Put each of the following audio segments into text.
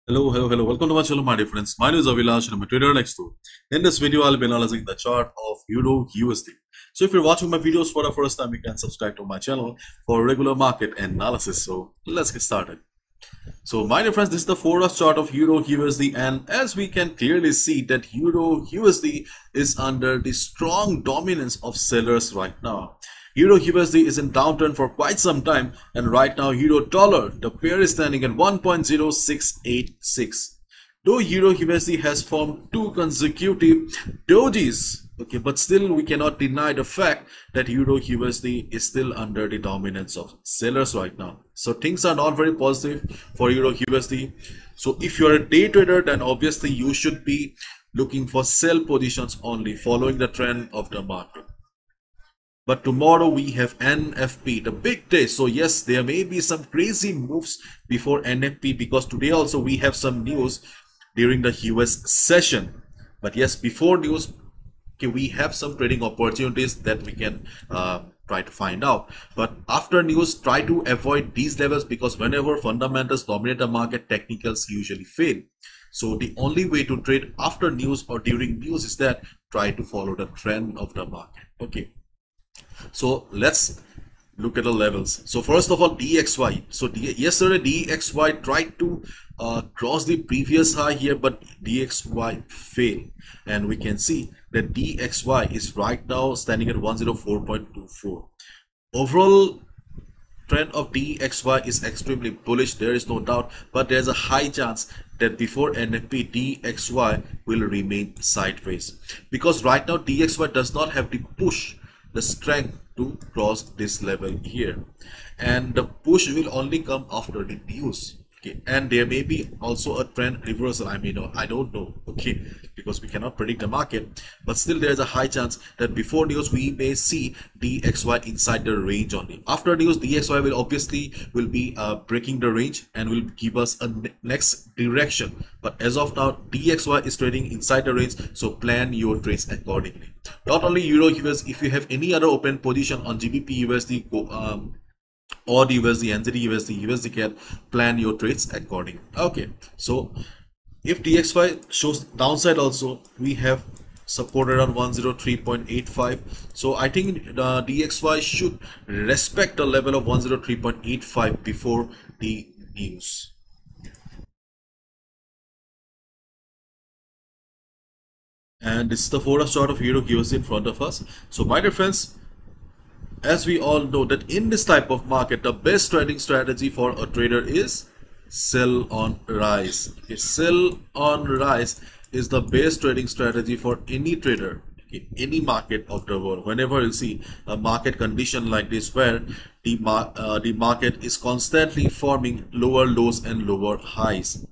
Hello. Welcome to my channel, my dear friends. My name is Avilash and I'm a trader next door. In this video, I'll be analyzing the chart of Euro USD. So if you're watching my videos for the first time, you can subscribe to my channel for regular market analysis. So let's get started. So my dear friends, this is the Forex chart of Euro USD, and as we can clearly see that Euro USD is under the strong dominance of sellers right now. Euro USD is in downturn for quite some time, and right now Euro dollar, the pair is standing at 1.0686. Though Euro USD has formed two consecutive dojis, okay, but still we cannot deny the fact that Euro USD is still under the dominance of sellers right now. So things are not very positive for Euro USD. So if you are a day trader, then obviously you should be looking for sell positions only, following the trend of the market. But tomorrow we have NFP, the big day. So yes, there may be some crazy moves before NFP, because today also we have some news during the US session. But yes, before news, okay, we have some trading opportunities that we can try to find out. But after news, try to avoid these levels, because whenever fundamentals dominate the market, technicals usually fail. So the only way to trade after news or during news is that try to follow the trend of the market. Okay. So let's look at the levels. So first of all, DXY. So yesterday DXY tried to cross the previous high here, but DXY failed, and we can see that DXY is right now standing at 104.24. Overall trend of DXY is extremely bullish, there is no doubt, but there's a high chance that before NFP DXY will remain sideways, because right now DXY does not have the push, the strength to cross this level here, and the push will only come after the news. Okay, and there may be also a trend reversal. I mean, I don't know, okay, because we cannot predict the market, but still there is a high chance that before news we may see DXY inside the range only. After news, DXY will obviously be breaking the range and will give us a next direction, but as of now DXY is trading inside the range, so plan your trades accordingly. Not only Euro USD, if you have any other open position on GBP USD, or USD, NZD USD, USD CAD, plan your trades accordingly. Okay, so if DXY shows downside also, we have support around 103.85. so I think the DXY should respect the level of 103.85 before the news. And this is the Forex chart of Euro USD in front of us. So my dear friends, as we all know that in this type of market, the best trading strategy for a trader is sell on rise. Okay, sell on rise is the best trading strategy for any trader in any market of the world. Whenever you see a market condition like this, where the market is constantly forming lower lows and lower highs,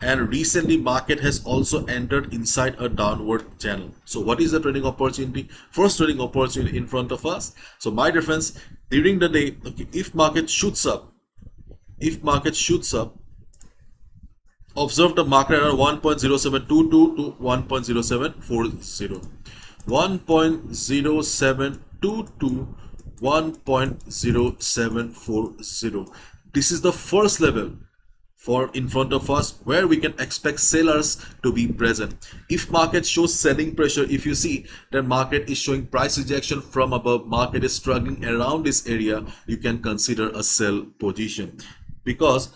and recently market has also entered inside a downward channel. So what is the trading opportunity? First trading opportunity in front of us. So my dear friends, during the day, okay, if market shoots up, observe the market around 1.0722 to 1.0740, 1.0722 to 1.0740. This is the first level for in front of us where we can expect sellers to be present. If market shows selling pressure, if you see that market is showing price rejection from above, market is struggling around this area, you can consider a sell position, because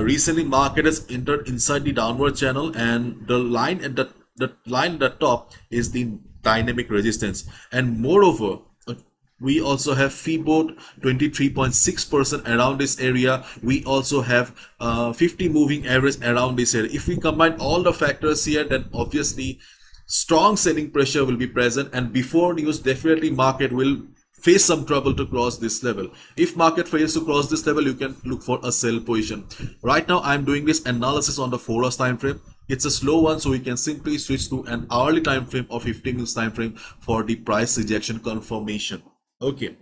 recently market has entered inside the downward channel, and the line at the line at the top is the dynamic resistance, and moreover we also have FIBO 23.6% around this area. We also have 50 moving average around this area. If we combine all the factors here, then obviously strong selling pressure will be present, and before news definitely market will face some trouble to cross this level. If market fails to cross this level, you can look for a sell position. Right now I'm doing this analysis on the 4 hours time frame. It's a slow one, so we can simply switch to an hourly time frame or 15 minutes time frame for the price rejection confirmation. Okay,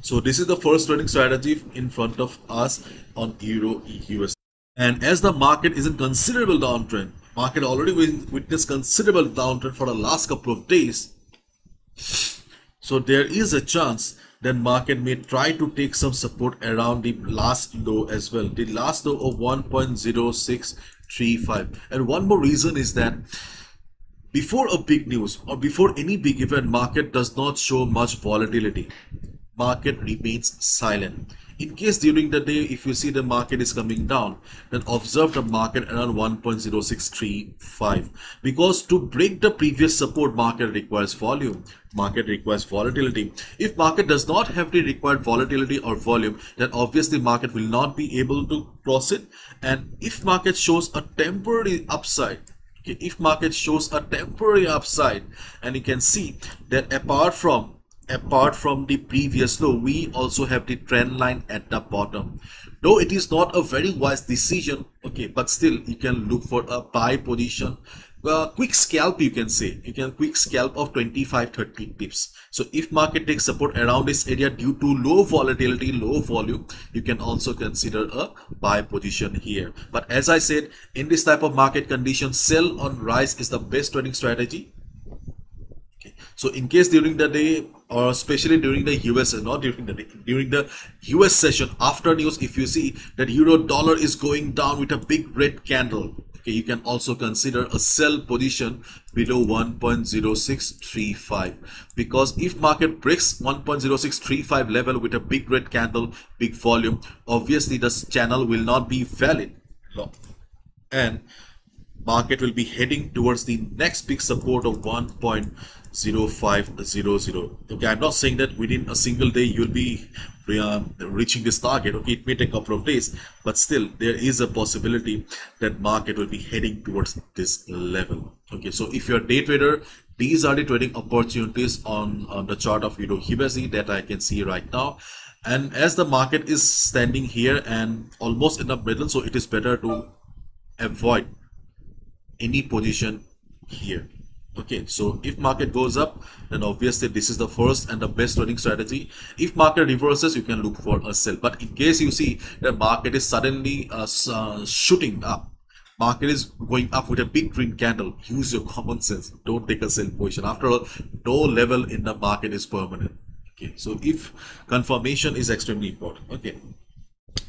so this is the first trading strategy in front of us on Euro USD. And as the market is in considerable downtrend, market already witnessed considerable downtrend for the last couple of days, so there is a chance then market may try to take some support around the last low as well, the last low of 1.0635. And one more reason is that before a big news or before any big event, market does not show much volatility. Market remains silent. In case during the day, if you see the market is coming down, then observe the market around 1.0635, because to break the previous support, market requires volume, market requires volatility. If market does not have the required volatility or volume, then obviously market will not be able to cross it. And if market shows a temporary upside, okay, if market shows a temporary upside, and you can see that apart from the previous low, we also have the trend line at the bottom. Though it is not a very wise decision, okay, but still you can look for a buy position. Quick scalp, you can say, you can quick scalp of 25-30 pips. So if market takes support around this area due to low volatility, low volume, you can also consider a buy position here. But as I said, in this type of market condition, sell on rise is the best trading strategy. So in case during the day, or especially during the US, not during the day, during the US session after news, if you see that euro dollar is going down with a big red candle, okay, you can also consider a sell position below 1.0635, because if market breaks 1.0635 level with a big red candle, big volume, obviously this channel will not be valid, and market will be heading towards the next big support of 1.0500. okay, I'm not saying that within a single day you'll be reaching this target. Okay, it may take a couple of days, but still there is a possibility that market will be heading towards this level. Okay, so if you're a day trader, these are the trading opportunities on the chart of EURUSD that I can see right now. And as the market is standing here and almost in the middle, so it is better to avoid any position here. Okay, so if market goes up, then obviously this is the first and the best trading strategy. If market reverses, you can look for a sell. But in case you see the market is suddenly shooting up, market is going up with a big green candle, use your common sense. Don't take a sell position. After all, no level in the market is permanent. Okay, so if confirmation is extremely important. Okay,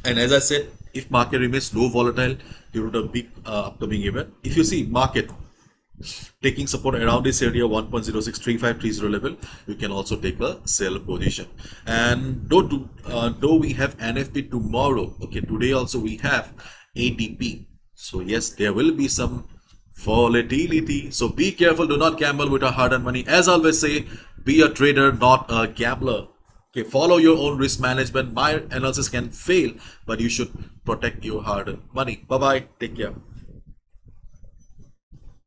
and as I said, if market remains low volatile due to the big upcoming event, if you see market taking support around this area 1.063530 level, you can also take a sell position. And though we have NFP tomorrow, okay, today also we have ADP, so yes, there will be some volatility, so be careful. Do not gamble with our hard-earned money. As I always say, be a trader, not a gambler. Okay, follow your own risk management. My analysis can fail, but you should protect your hard-earned money. Bye bye, take care.